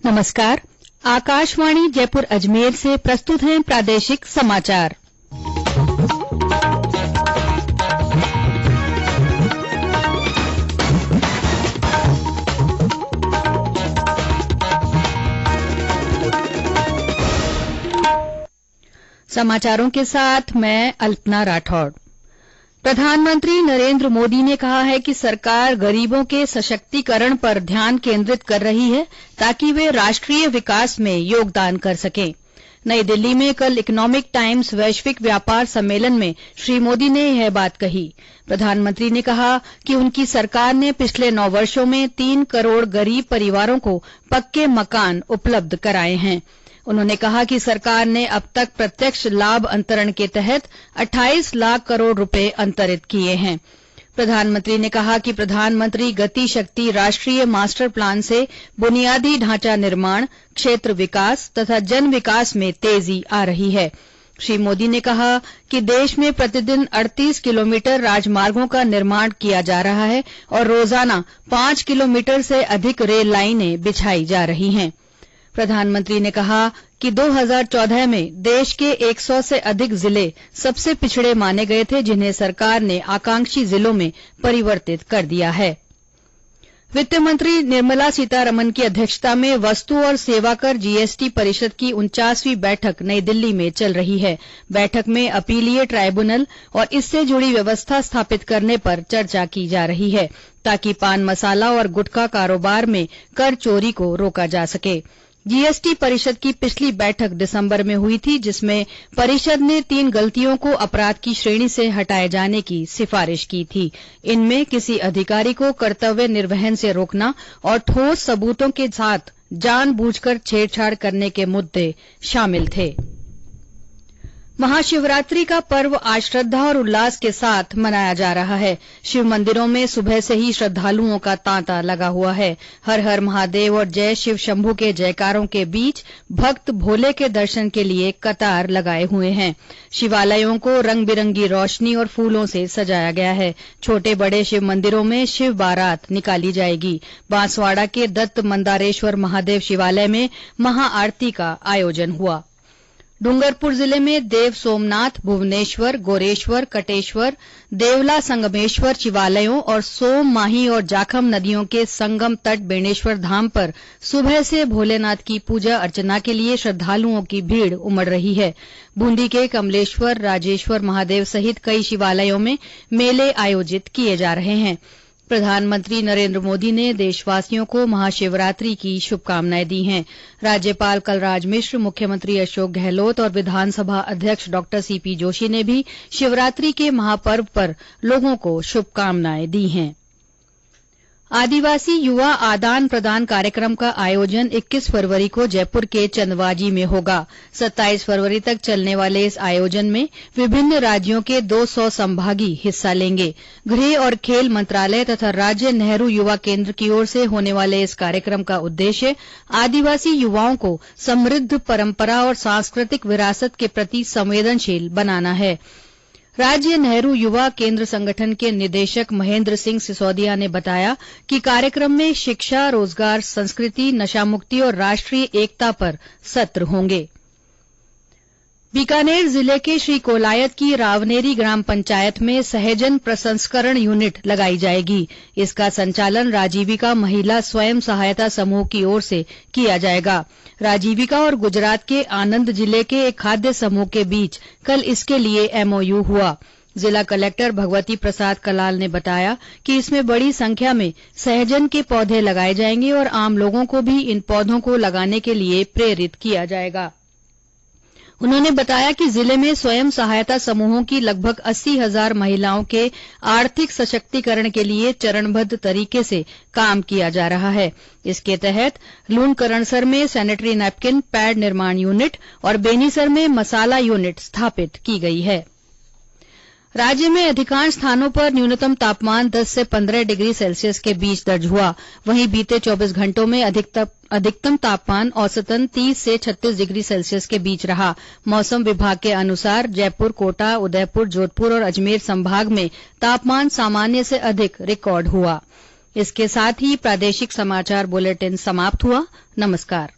नमस्कार। आकाशवाणी जयपुर अजमेर से प्रस्तुत हैं प्रादेशिक समाचार। समाचारों के साथ मैं अल्पना राठौड़। प्रधानमंत्री नरेंद्र मोदी ने कहा है कि सरकार गरीबों के सशक्तिकरण पर ध्यान केंद्रित कर रही है ताकि वे राष्ट्रीय विकास में योगदान कर सकें। नई दिल्ली में कल इकोनॉमिक टाइम्स वैश्विक व्यापार सम्मेलन में श्री मोदी ने यह बात कही। प्रधानमंत्री ने कहा कि उनकी सरकार ने पिछले 9 वर्षों में 3 करोड़ गरीब परिवारों को पक्के मकान उपलब्ध कराए हैं। उन्होंने कहा कि सरकार ने अब तक प्रत्यक्ष लाभ अंतरण के तहत 28 लाख करोड़ रुपए अंतरित किए हैं। प्रधानमंत्री ने कहा कि प्रधानमंत्री गति शक्ति राष्ट्रीय मास्टर प्लान से बुनियादी ढांचा निर्माण, क्षेत्र विकास तथा जन विकास में तेजी आ रही है। श्री मोदी ने कहा कि देश में प्रतिदिन 38 किलोमीटर राजमार्गों का निर्माण किया जा रहा है और रोजाना 5 किलोमीटर से अधिक रेल लाइनें बिछाई जा रही हैं। प्रधानमंत्री ने कहा कि 2014 में देश के 100 से अधिक जिले सबसे पिछड़े माने गए थे, जिन्हें सरकार ने आकांक्षी जिलों में परिवर्तित कर दिया है। वित्त मंत्री निर्मला सीतारमण की अध्यक्षता में वस्तु और सेवा कर जीएसटी परिषद की 49वीं बैठक नई दिल्ली में चल रही है। बैठक में अपीलीय ट्राइब्यूनल और इससे जुड़ी व्यवस्था स्थापित करने पर चर्चा की जा रही है ताकि पान मसाला और गुटखा कारोबार में कर चोरी को रोका जा सके। जीएसटी परिषद की पिछली बैठक दिसंबर में हुई थी, जिसमें परिषद ने 3 गलतियों को अपराध की श्रेणी से हटाए जाने की सिफारिश की थी। इनमें किसी अधिकारी को कर्तव्य निर्वहन से रोकना और ठोस सबूतों के साथ जानबूझकर छेड़छाड़ करने के मुद्दे शामिल थे। महाशिवरात्रि का पर्व आज श्रद्धा और उल्लास के साथ मनाया जा रहा है। शिव मंदिरों में सुबह से ही श्रद्धालुओं का तांता लगा हुआ है। हर हर महादेव और जय शिव शंभू के जयकारों के बीच भक्त भोले के दर्शन के लिए कतार लगाए हुए हैं। शिवालयों को रंग बिरंगी रोशनी और फूलों से सजाया गया है। छोटे बड़े शिव मंदिरों में शिव बारात निकाली जाएगी। बांसवाड़ा के दत्त मंदारेश्वर महादेव शिवालय में महाआरती का आयोजन हुआ। डूंगरपुर जिले में देव सोमनाथ, भुवनेश्वर, गोरेश्वर, कटेश्वर, देवला संगमेश्वर शिवालयों और सोम, माही और जाखम नदियों के संगम तट बेणेश्वर धाम पर सुबह से भोलेनाथ की पूजा अर्चना के लिए श्रद्धालुओं की भीड़ उमड़ रही है। बूंदी के कमलेश्वर, राजेश्वर महादेव सहित कई शिवालयों में मेले आयोजित किए जा रहे हैं। प्रधानमंत्री नरेंद्र मोदी ने देशवासियों को महाशिवरात्रि की शुभकामनाएं दी हैं। राज्यपाल कलराज मिश्र, मुख्यमंत्री अशोक गहलोत और विधानसभा अध्यक्ष डॉ सीपी जोशी ने भी शिवरात्रि के महापर्व पर लोगों को शुभकामनाएं दी हैं। आदिवासी युवा आदान प्रदान कार्यक्रम का आयोजन 21 फरवरी को जयपुर के चंदवाजी में होगा। 27 फरवरी तक चलने वाले इस आयोजन में विभिन्न राज्यों के 200 संभागी हिस्सा लेंगे। गृह और खेल मंत्रालय तथा राज्य नेहरू युवा केंद्र की ओर से होने वाले इस कार्यक्रम का उद्देश्य आदिवासी युवाओं को समृद्ध परंपरा और सांस्कृतिक विरासत के प्रति संवेदनशील बनाना है। राज्य नेहरू युवा केंद्र संगठन के निदेशक महेंद्र सिंह सिसोदिया ने बताया कि कार्यक्रम में शिक्षा, रोजगार, संस्कृति, नशामुक्ति और राष्ट्रीय एकता पर सत्र होंगे। बीकानेर जिले के श्री कोलायत की रावनेरी ग्राम पंचायत में सहजन प्रसंस्करण यूनिट लगाई जाएगी। इसका संचालन राजीविका महिला स्वयं सहायता समूह की ओर से किया जाएगा। राजीविका और गुजरात के आनंद जिले के एक खाद्य समूह के बीच कल इसके लिए एमओयू हुआ। जिला कलेक्टर भगवती प्रसाद कलाल ने बताया कि इसमें बड़ी संख्या में सहजन के पौधे लगाए जाएंगे और आम लोगों को भी इन पौधों को लगाने के लिए प्रेरित किया जाएगा। उन्होंने बताया कि जिले में स्वयं सहायता समूहों की लगभग 80,000 महिलाओं के आर्थिक सशक्तिकरण के लिए चरणबद्ध तरीके से काम किया जा रहा है। इसके तहत लूणकरणसर में सैनिटरी नैपकिन पैड निर्माण यूनिट और बेनीसर में मसाला यूनिट स्थापित की गई है। राज्य में अधिकांश स्थानों पर न्यूनतम तापमान 10 से 15 डिग्री सेल्सियस के बीच दर्ज हुआ। वहीं बीते 24 घंटों में अधिकतम तापमान औसतन 30 से 36 डिग्री सेल्सियस के बीच रहा। मौसम विभाग के अनुसार जयपुर, कोटा, उदयपुर, जोधपुर और अजमेर संभाग में तापमान सामान्य से अधिक रिकॉर्ड हुआ। इसके साथ ही प्रादेशिक समाचार बुलेटिन समाप्त हुआ। नमस्कार।